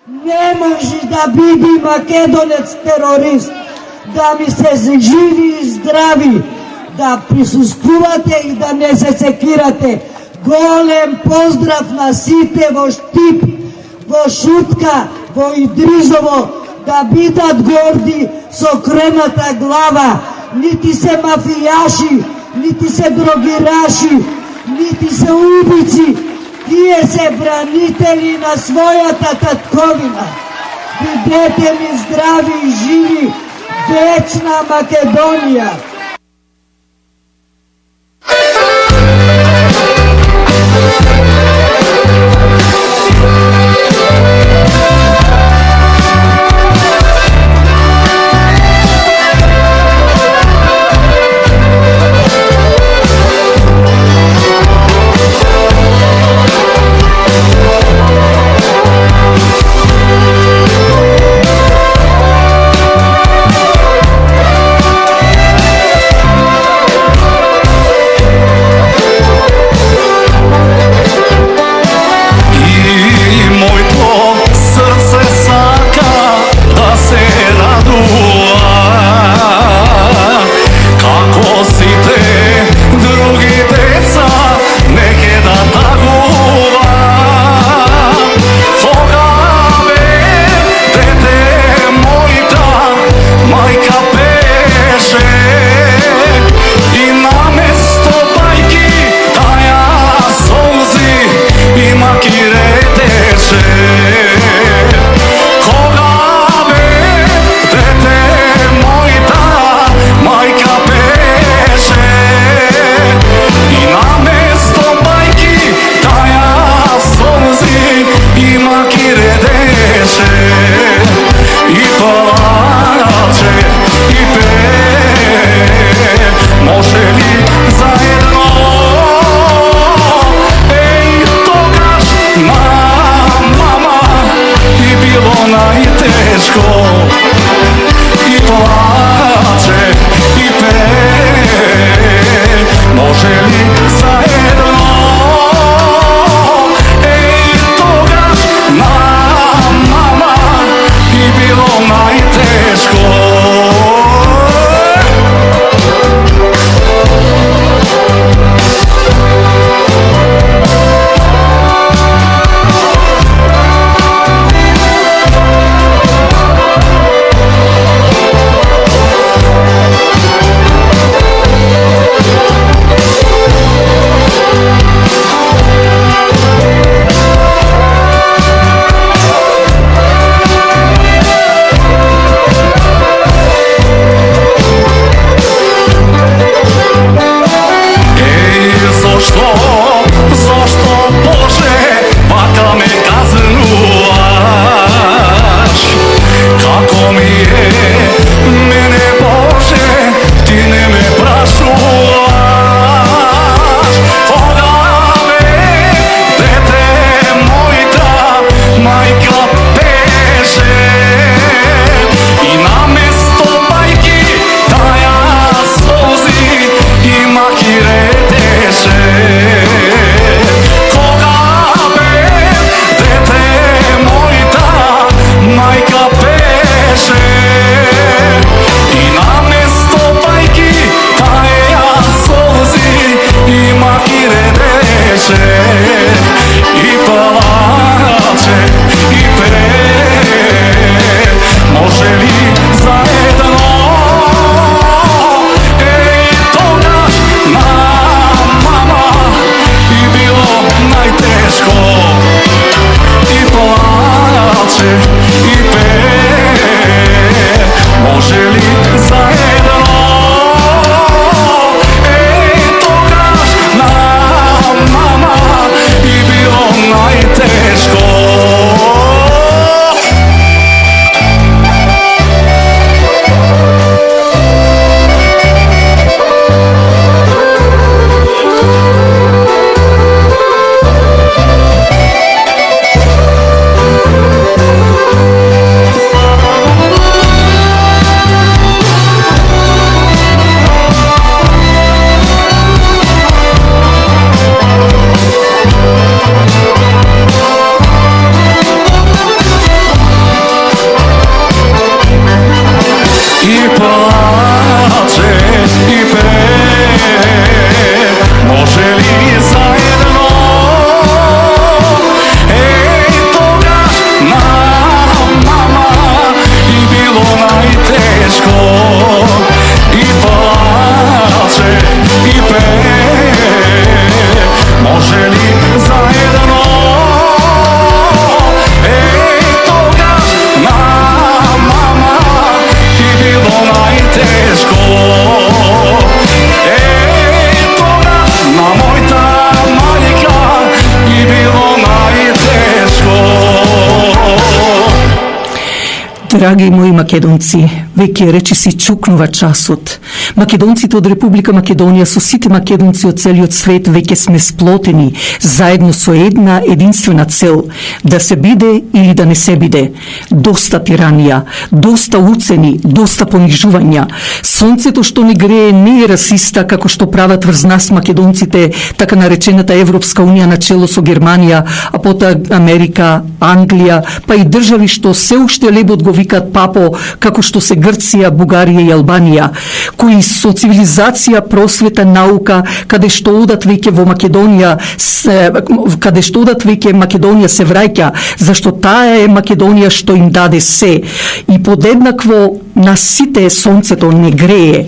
Ne može da biti Makedonec terorist, da mi se živi i zdravi, da prisustvujete i da ne se sekirate. Golem pozdrav na site vo štip, vo šutka, vo Idrizovo, da bidat gordi s okrenata glava. Niti se mafijaši, niti se drogiraši, niti se ubici, tije se branitelji na svoja tatkovina. Budete mi zdravi i živi, večna Makedonija. Драги мои македонци, веќе речиси чукнува часот. Македонците од Република Македонија со сите македонци од целиот свет веќе сме сплотени заедно со една единствена цел: да се биде или да не се биде. Доста тиранија, доста уцени, доста понижувања. Сонцето што не грее не е расиста како што прават врз нас македонците, така наречената Европска унија на чело со Германија, а потоа Америка, Англија, па и држави што се уште лебот го викаат папо, како што се Грција, Бугарија и Албанија, кои со цивилизација, просвета, наука, каде што одат веќе во Македонија, каде што одат веќе Македонија се враќа, зашто таа е Македонија што им даде се. И подеднакво на сите сонцето не грее.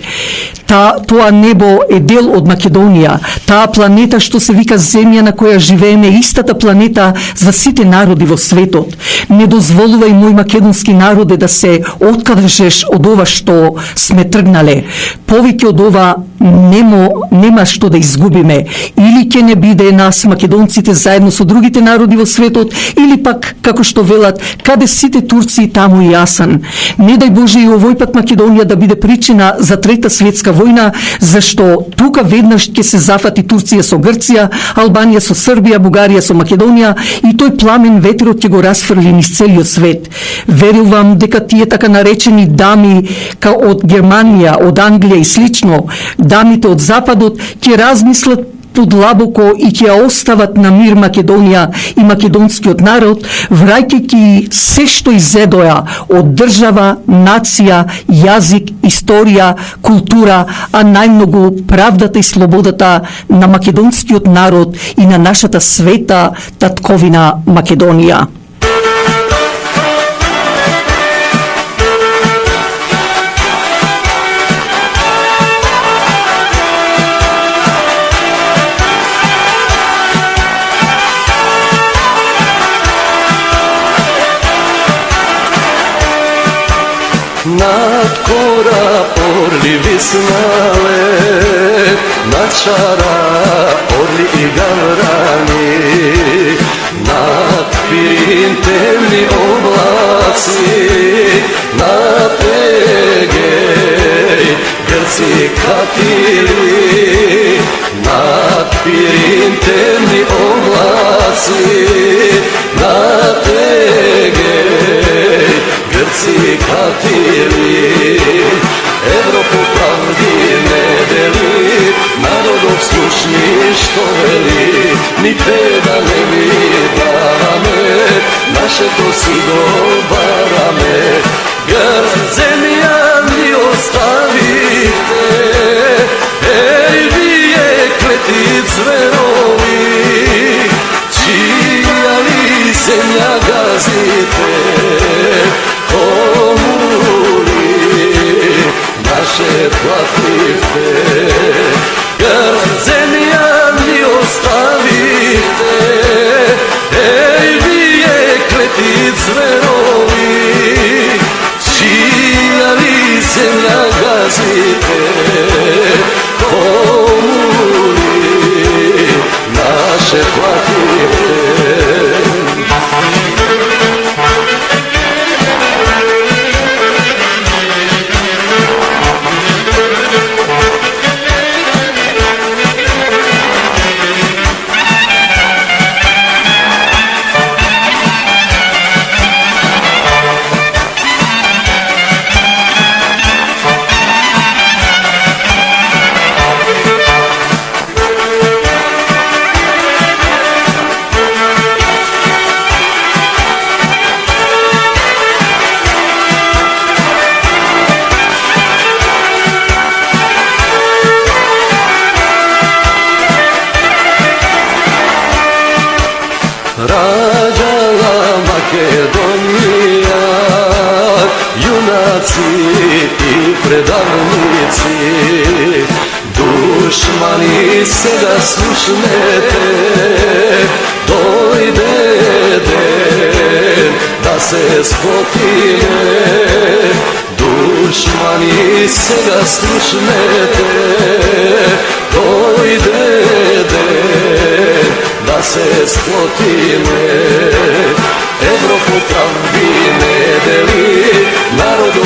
Тоа небо е дел од Македонија. Таа планета што се вика Земја на која живееме, истата планета за сите народи во светот. Не дозволувај, мој македонски народе, да се откажеш од ова што сме тргнале. Повеќе од ова нема што да изгубиме. Или ќе не биде нас македонците заедно со другите народи во светот, или пак, како што велат, каде сите турци таму и јасан. Не дај Боже и овој пат Македонија да биде причина за трета светска војна, зашто тука веднаш ќе се зафати Турција со Грција, Албанија со Србија, Бугарија со Македонија и тој пламен ветерот ќе го расфрли низ целиот свет. Верувам дека тие така наречени дами од Германија, од Англија и слично, дамите од Западот ќе размислат подлабоко и ќе ја остават на мир Македонија и македонскиот народ, враќајќи се што изедоја од држава, нација, јазик, историја, култура, а најмногу правдата и слободата на македонскиот народ и на нашата света татковина Македонија. Над кора орли виснале, над шара орли и гаврани, над пирин темни облаци, над Егей Грци катили, над пирин темни облаци, над Егей Грци катили. Европу правди не дели, народов слушни што вели, ни педа не ми даваме, нашето си го бараме. Грд земја ни оставите, еј вие клети зверови, чија ли земја газите, наше плативте. Грд земја ни оставите, еј вие клети зверови, чија ли земја газите, комуни наше плативте. Раѓала Македонија, јунаци и предавници, душмани сега слушнете, дојде ден да се сплотиме. Душмани сега слушнете, дојде ден да се сплотиме. Европу правди не дели,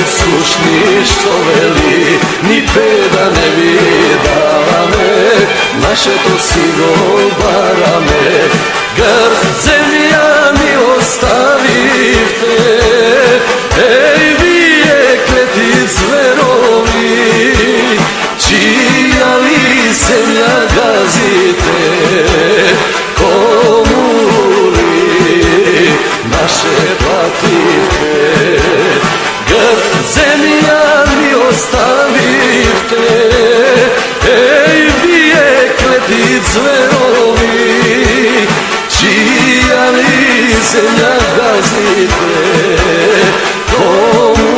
slušni što veli, ni peda ne vidala me, naše to sigurno barame. Grd zemlja mi ostavite, ej vi kleti zverovi, čija li zemlja gazite, komu li naše platite. Grd zemlja mi ostavite, ej vi kleti zverovi, čija li zemlja gazite, komu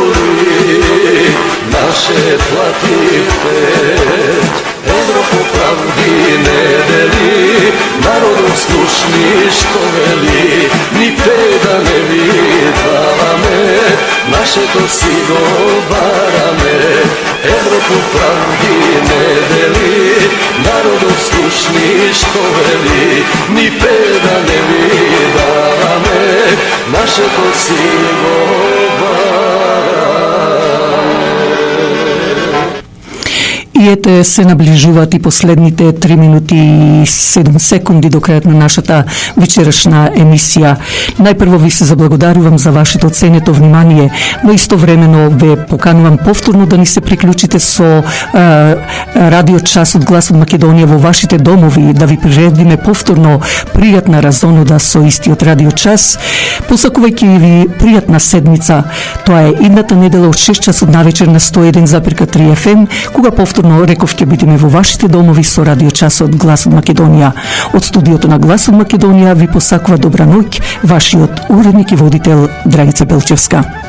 li naše platite. Evropu pravdi ne deli, narodom slušni što veli, ni peda ne vidala me, naše to sigurno barame. Evropu pravdi ne deli, narodom slušni što veli, ni peda ne vidala me, naše to sigurno barame. И ете се наближуваат и последните 3 минути и 7 секунди до крајот на нашата вечерашна емисија. Најпрво ви се заблагодарувам за вашето ценето внимание, но истовремено ве поканувам повторно да ни се приклучите со радио час од Глас од Македонија во вашите домови, да ви приредиме повторно пријатна разонуда со истиот радио час, посакувајќи ви пријатна седмица. Тоа е идната недела од 6 часот навечер на 101,3 FM, кога повторно реков ќе бидеме во вашите домови со радио часот Глас од Македонија. Од студиото на Глас од Македонија ви посакува добра ноќ, вашиот уредник и водител Драгица Белчевска.